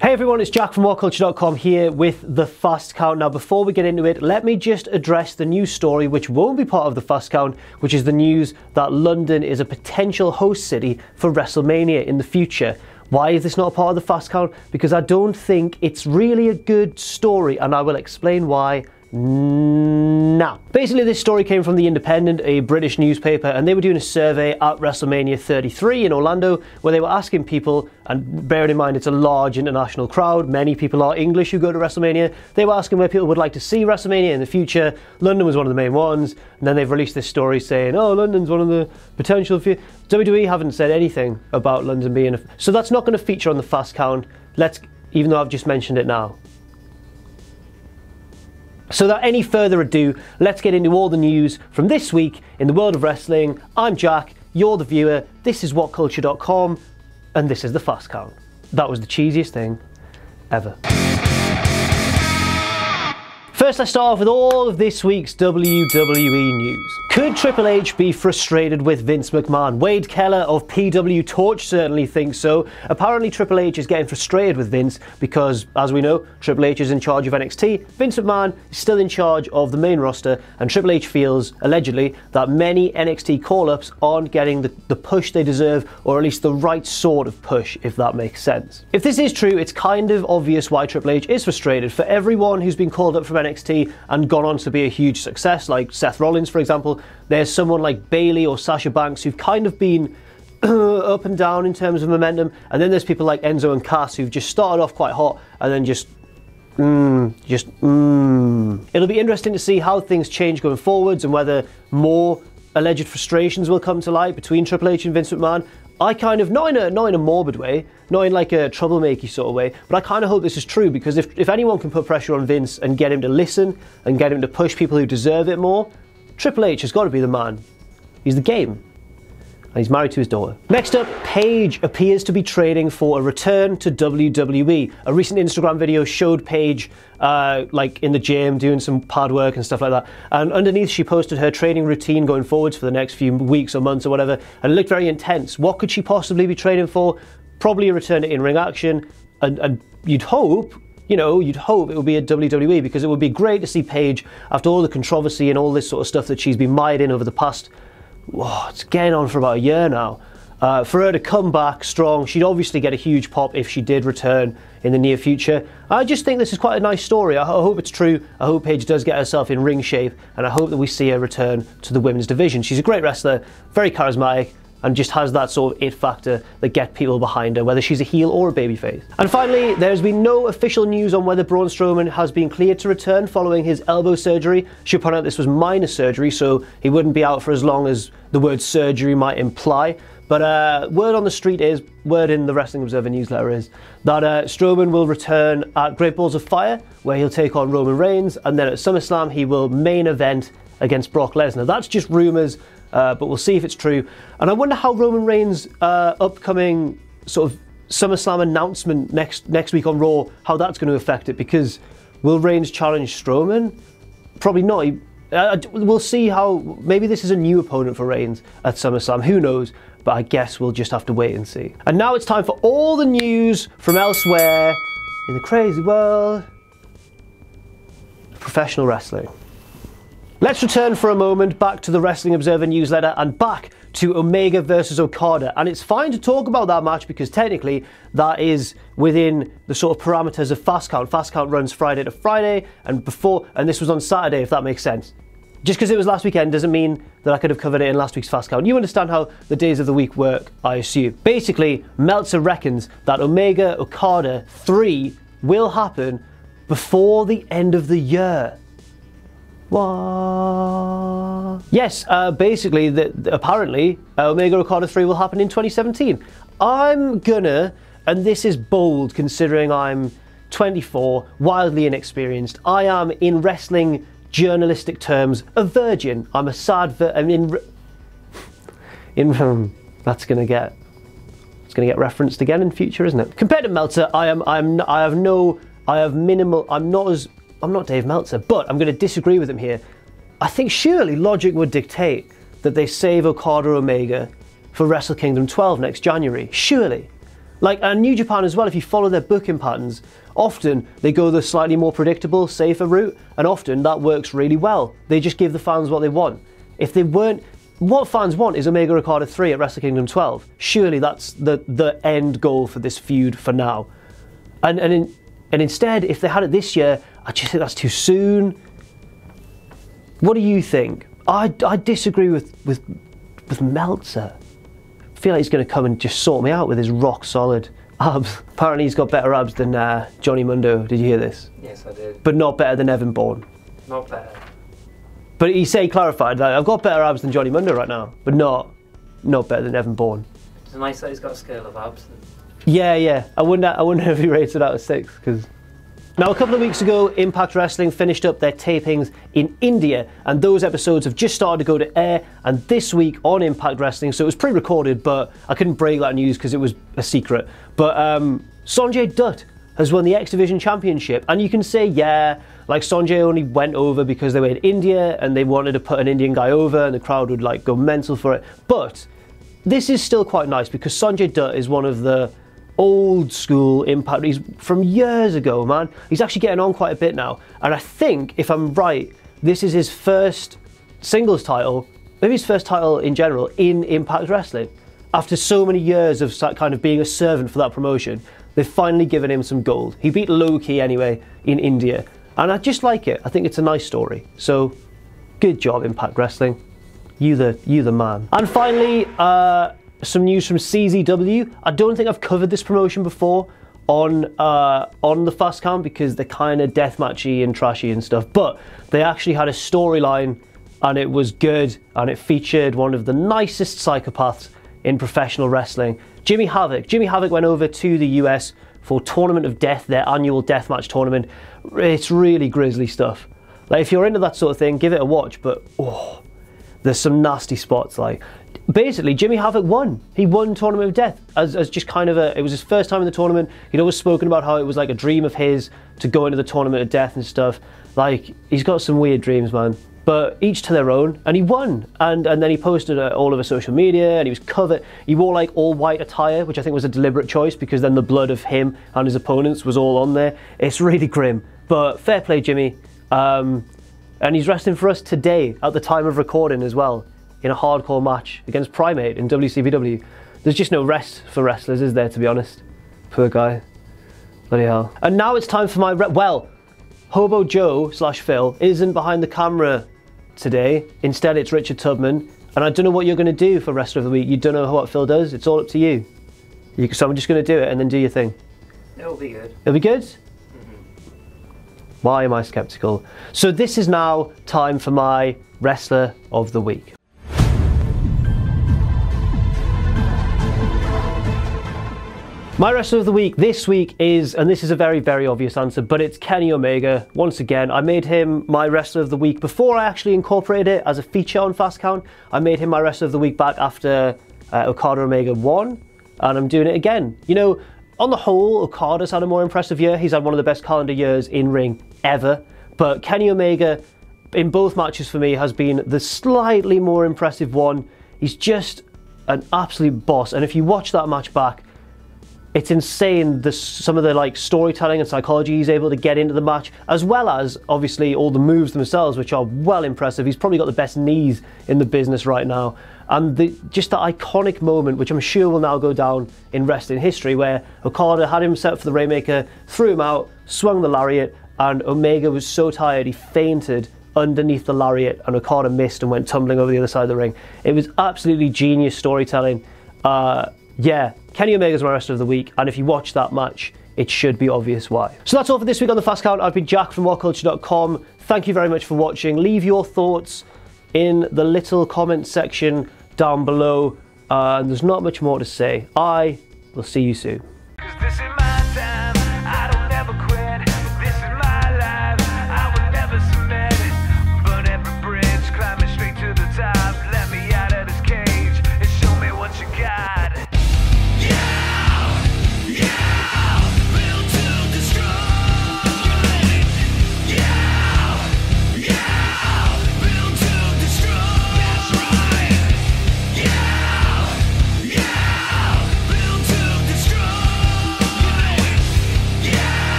Hey everyone, it's Jack from WhatCulture.com here with the Fast Count. Now before we get into it, let me just address the news story which won't be part of the Fast Count, which is the news that London is a potential host city for WrestleMania in the future. Why is this not a part of the Fast Count? Because I don't think it's really a good story, and I will explain why now. Basically, this story came from The Independent, a British newspaper, and they were doing a survey at WrestleMania 33 in Orlando where they were asking people, and bearing in mind it's a large international crowd, many people are English who go to WrestleMania, they were asking where people would like to see WrestleMania in the future. London was one of the main ones, and then they've released this story saying, oh, London's one of the potential WWE haven't said anything about London being so that's not going to feature on the Fast Count, even though I've just mentioned it now. So without any further ado, let's get into all the news from this week in the world of wrestling. I'm Jack, you're the viewer, this is WhatCulture.com, and this is the Fast Count. That was the cheesiest thing ever. First, let's start off with all of this week's WWE news. Could Triple H be frustrated with Vince McMahon? Wade Keller of PW Torch certainly thinks so. Apparently Triple H is getting frustrated with Vince because, as we know, Triple H is in charge of NXT, Vince McMahon is still in charge of the main roster, and Triple H feels, allegedly, that many NXT call-ups aren't getting the push they deserve, or at least the right sort of push, if that makes sense. If this is true, it's kind of obvious why Triple H is frustrated. For everyone who's been called up from NXT and gone on to be a huge success, like Seth Rollins for example, there's someone like Bayley or Sasha Banks who've kind of been up and down in terms of momentum, and then there's people like Enzo and Cass who've just started off quite hot and then just It'll be interesting to see how things change going forwards and whether more alleged frustrations will come to light between Triple H and Vince McMahon. I kind of, not in a morbid way, not in like a troublemaker sort of way, but I kind of hope this is true, because if anyone can put pressure on Vince and get him to listen and get him to push people who deserve it more, Triple H has got to be the man. He's the game. And he's married to his daughter. Next up, Paige appears to be training for a return to WWE. A recent Instagram video showed Paige like in the gym doing some pad work and stuff like that. And underneath she posted her training routine going forwards for the next few weeks or months or whatever. And it looked very intense. What could she possibly be training for? Probably a return to in-ring action. And you'd hope, you'd hope it would be at WWE, because it would be great to see Paige, after all the controversy and all this sort of stuff that she's been mired in over the past, it's getting on for about a year now. For her to come back strong, she'd obviously get a huge pop if she did return in the near future. I just think this is quite a nice story. I hope it's true. I hope Paige does get herself in ring shape, and I hope that we see her return to the women's division. She's a great wrestler, very charismatic, and just has that sort of it factor that gets people behind her, whether she's a heel or a babyface. And finally, there's been no official news on whether Braun Strowman has been cleared to return following his elbow surgery. Should point out this was minor surgery, so he wouldn't be out for as long as the word surgery might imply. But word on the street is, word in the Wrestling Observer newsletter is, that Strowman will return at Great Balls of Fire, where he'll take on Roman Reigns, and then at SummerSlam he will main event against Brock Lesnar. That's just rumours, but we'll see if it's true. And I wonder how Roman Reigns' upcoming sort of SummerSlam announcement next week on Raw, how that's going to affect it, because will Reigns challenge Strowman? Probably not. We'll see how, maybe this is a new opponent for Reigns at SummerSlam, who knows, but I guess we'll just have to wait and see. And now it's time for all the news from elsewhere in the crazy world of professional wrestling. Let's return for a moment back to the Wrestling Observer newsletter and back to Omega versus Okada. And it's fine to talk about that match because technically that is within the sort of parameters of Fast Count. Fast Count runs Friday to Friday, and this was on Saturday, if that makes sense. Just because it was last weekend doesn't mean that I could have covered it in last week's Fast Count. You understand how the days of the week work, I assume. Basically, Meltzer reckons that Omega Okada 3 will happen before the end of the year. What? Yes, basically, apparently, Omega Okada 3 will happen in 2017. I'm gonna, and this is bold considering I'm 24, wildly inexperienced, I am, in wrestling journalistic terms, a virgin. I'm a sad that's gonna get referenced again in future, isn't it? Compared to Meltzer, I'm not Dave Meltzer, but I'm going to disagree with him here. I think surely logic would dictate that they save Okada Omega for Wrestle Kingdom 12 next January. Surely. Like, and New Japan as well, if you follow their booking patterns, often they go the slightly more predictable, safer route, and often that works really well. They just give the fans what they want. If they weren't, what fans want is Omega Okada 3 at Wrestle Kingdom 12. Surely that's the end goal for this feud for now. And instead, if they had it this year, I just think that's too soon. What do you think? I disagree with Meltzer. I feel like he's going to come and just sort me out with his rock solid abs. Apparently he's got better abs than Johnny Mundo. Did you hear this? Yes, I did. But not better than Evan Bourne. Not better. But he clarified that I've got better abs than Johnny Mundo right now, but not better than Evan Bourne. It's nice that he's got a scale of abs. Yeah. I wonder if he rates it out of 6, because... Now, a couple of weeks ago, Impact Wrestling finished up their tapings in India, and those episodes have just started to go to air, and this week on Impact Wrestling, so it was pre-recorded, but I couldn't break that news because it was a secret, but Sanjay Dutt has won the X Division Championship, and you can say, yeah, like Sanjay only went over because they were in India, and they wanted to put an Indian guy over, and the crowd would like go mental for it, but this is still quite nice, because Sanjay Dutt is one of the old school Impact. He's from years ago, man. He's actually getting on quite a bit now. And I think, if I'm right, this is his first singles title, maybe his first title in general, in Impact Wrestling. After so many years of kind of being a servant for that promotion, they've finally given him some gold. He beat Low-Ki anyway in India. And I just like it. I think it's a nice story. So, good job, Impact Wrestling. You the man. And finally, some news from CZW. I don't think I've covered this promotion before on the Fast Count because they're kind of deathmatchy and trashy and stuff, but they actually had a storyline and it was good, and it featured one of the nicest psychopaths in professional wrestling, Jimmy Havoc. Jimmy Havoc went over to the US for Tournament of Death, their annual deathmatch tournament. It's really grisly stuff. Like, if you're into that sort of thing, give it a watch, but oh, there's some nasty spots. Like, basically, Jimmy Havoc won. He won Tournament of Death as just kind of it was his first time in the tournament. He'd always spoken about how it was like a dream of his to go into the Tournament of Death and stuff. Like, he's got some weird dreams, man. But each to their own, and he won. And then he posted all over social media, and he was covered. He wore like all white attire, which I think was a deliberate choice, because then the blood of him and his opponents was all on there. It's really grim, but fair play, Jimmy. And he's wrestling for us today at the time of recording as well, in a hardcore match against Primate in WCBW. There's just no rest for wrestlers, is there, to be honest? Poor guy. Bloody hell. And now it's time for my Hobo Joe / Phil isn't behind the camera today. Instead, it's Richard Tubman. And I don't know what you're going to do for the rest of the week. You don't know what Phil does. It's all up to you. So I'm just going to do it and then do your thing. It'll be good. It'll be good? Why am I skeptical? So this is now time for my Wrestler of the Week. My Wrestler of the Week this week is, and this is a very, very obvious answer, but it's Kenny Omega. Once again, I made him my Wrestler of the Week before I actually incorporated it as a feature on Fast Count. I made him my Wrestler of the Week back after Okada Omega won, and I'm doing it again. You know, on the whole, Okada's had a more impressive year. He's had one of the best calendar years in ring ever, but Kenny Omega in both matches for me has been the slightly more impressive one. He's just an absolute boss, and if you watch that match back, it's insane some of the like storytelling and psychology he's able to get into the match, as well as obviously all the moves themselves, which are well impressive. He's probably got the best knees in the business right now, and just that iconic moment, which I'm sure will now go down in wrestling history, where Okada had him set up for the Rainmaker, threw him out, swung the lariat, and Omega was so tired he fainted underneath the lariat, and Okada missed and went tumbling over the other side of the ring. It was absolutely genius storytelling. Yeah, Kenny Omega's my Wrestler of the Week, and if you watch that match, it should be obvious why. So that's all for this week on the Fast Count. I've been Jack from WhatCulture.com. Thank you very much for watching. Leave your thoughts in the little comment section down below. There's not much more to say. I will see you soon.